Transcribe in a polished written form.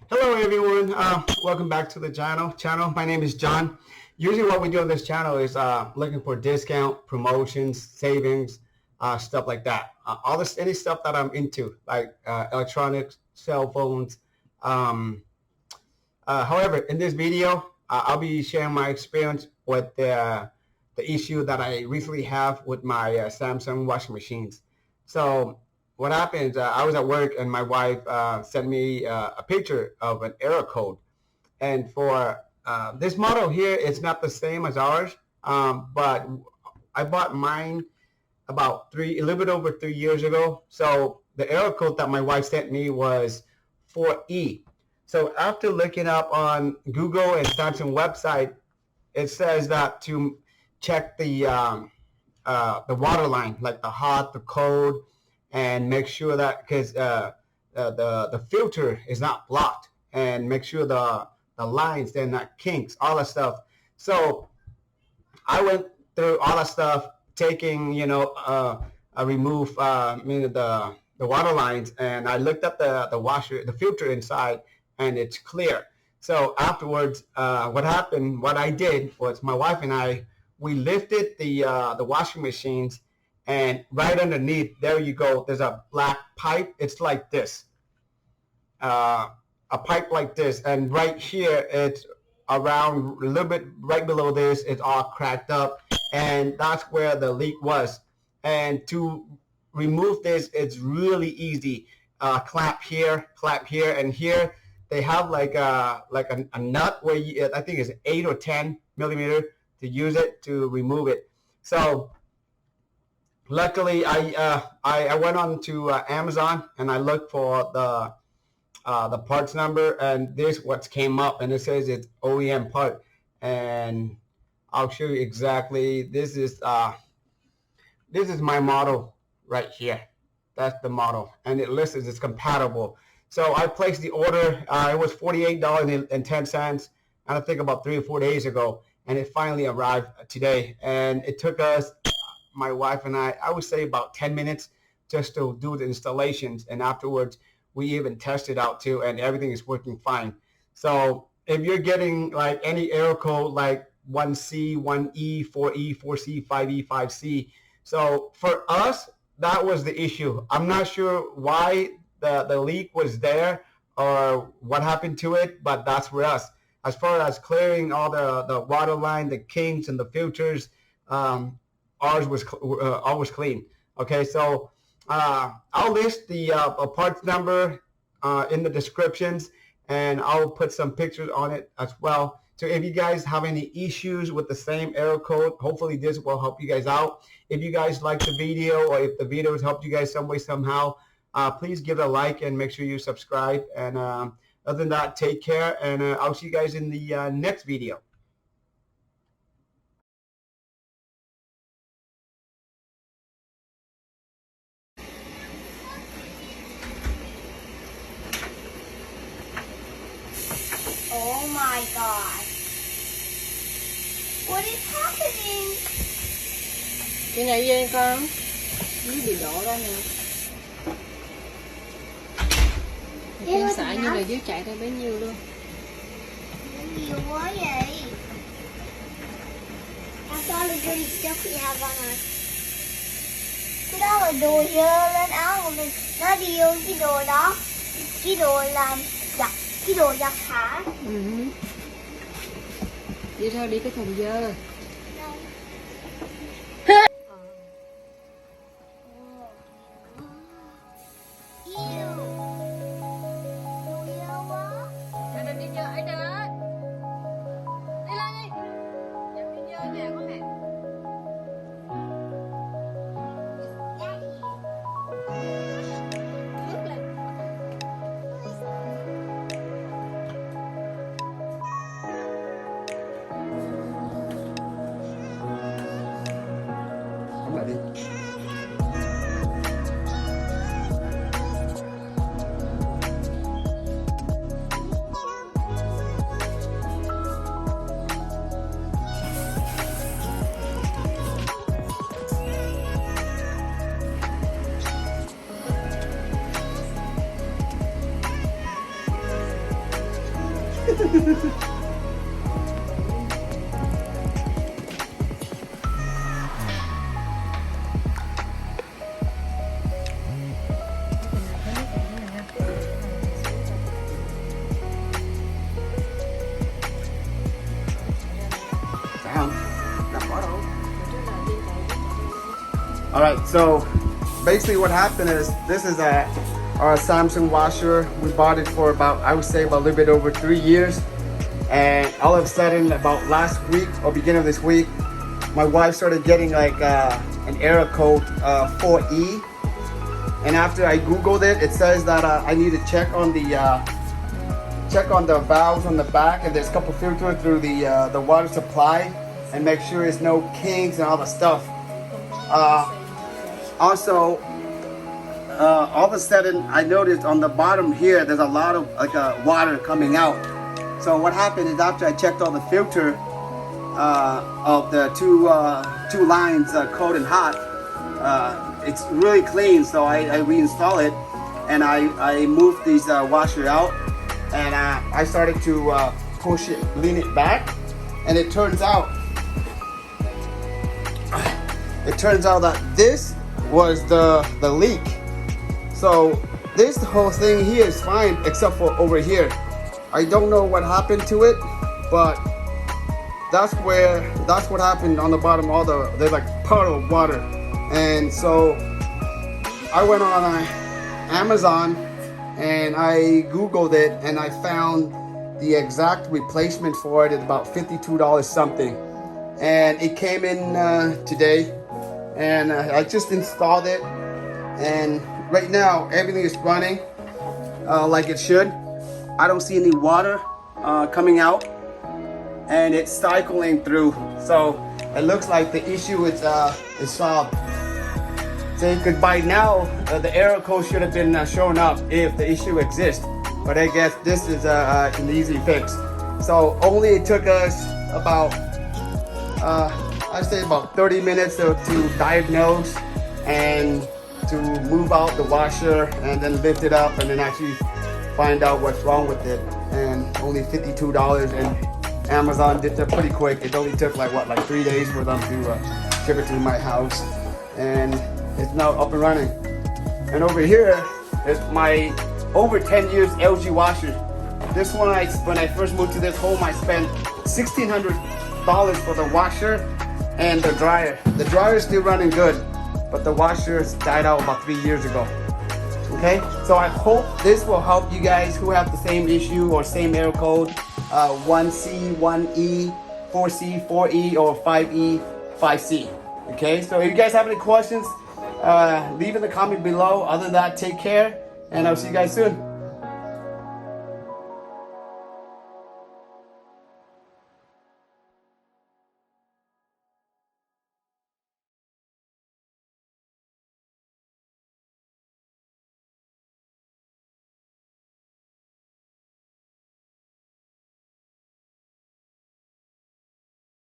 Hello everyone, welcome back to the channel. My name is John. Usually what we do on this channel is looking for discount, promotions, savings, stuff like that. Any stuff that I'm into, like electronics, cell phones. However, in this video, I'll be sharing my experience with the issue that I recently have with my Samsung washing machines. So what happens, I was at work and my wife sent me a picture of an error code. And for this model here, it's not the same as ours, but I bought mine a little bit over 3 years ago. So the error code that my wife sent me was 4E. So after looking up on Google and Samsung website, it says that to check the water line, like the hot, the cold, and make sure that because the filter is not blocked, and make sure the lines they're not kinks, all that stuff. So I went through all that stuff, taking I remove the water lines, and I looked at the washer, the filter inside, and it's clear. So afterwards, what I did was my wife and I, we lifted the washing machines, and right underneath, there you go, there's a black pipe. It's like this, a pipe like this. And right here, it's around a little bit right below this, it's all cracked up. And that's where the leak was. And to remove this, it's really easy. Clamp here, and here they have like a nut where I think it's 8 or 10 millimeter to use it to remove it. So luckily, I went on to Amazon and I looked for the parts number, and this what came up, and it says it's OEM part, and I'll show you exactly. This is my model right here. That's the model, and it lists it's compatible. So I placed the order. It was $48.10, and I think about 3 or 4 days ago, and it finally arrived today. And it took us, my wife and I would say about 10 minutes just to do the installations, and afterwards we even tested out too, and everything is working fine. So if you're getting like any error code like 1C, 1E, 4E, 4C, 5E, 5C, so for us, that was the issue. I'm not sure why the leak was there or what happened to it, but that's for us. As far as clearing all the water line, the kinks, and the filters, ours was always clean. Okay, so I'll list the parts number in the descriptions, and I'll put some pictures on it as well. So if you guys have any issues with the same error code, hopefully this will help you guys out. If you guys like the video, or if the video has helped you guys some way, somehow, please give it a like and make sure you subscribe. And other than that, take care, and I'll see you guys in the next video. Oh my god. What is happening? Cái này dê con, dưới bị đổ ra nè. Trên xả như là dưới chạy ra bấy nhiêu luôn. Nhiều quá vậy. Sao lại rơi cho nhà vào này? Cái đó là đồ dơ lên áo của mình. Nó đi vô cái đồ đó. Cái đồ làm giặt. Cái đồ giặt hả? Đi thôi, đi cái thùng dơ. All right, so basically what happened is this is our Samsung washer. We bought it for about, I would say about a little bit over 3 years. And all of a sudden, about last week or beginning of this week, my wife started getting like an error code 4E. And after I Googled it, it says that I need to check on the valves on the back, and there's a couple filters through the water supply, and make sure there's no kinks and all the stuff. Also, all of a sudden, I noticed on the bottom here, there's a lot of like water coming out. So what happened is after I checked all the filter of the two lines, cold and hot, it's really clean. So I reinstall it, and I moved these washer out, and I started to push it, lean it back, and it turns out that this was the leak. So this whole thing here is fine except for over here. I don't know what happened to it, but that's what happened on the bottom. There's like puddle of water. And so I went on Amazon and I Googled it, and I found the exact replacement for it at about $52 something. And it came in today, and I just installed it, and right now everything is running like it should. I don't see any water coming out, and it's cycling through. So it looks like the issue is solved. So you could by now, the error code should have been shown up if the issue exists. But I guess this is an easy fix. So only it took us about, I'd say about 30 minutes to diagnose and to move out the washer and then lift it up and then actually find out what's wrong with it. And only $52, and Amazon did that pretty quick. It only took like 3 days for them to ship it to my house, and it's now up and running. And over here is my over 10 years LG washer. This one, when I first moved to this home, I spent $1,600 for the washer and the dryer. The dryer is still running good, but the washer died out about 3 years ago. Okay, so I hope this will help you guys who have the same issue or same error code, 1C, 1E, 4C, 4E, or 5E, 5C. Okay, so if you guys have any questions, leave in the comment below. Other than that, take care, and I'll see you guys soon.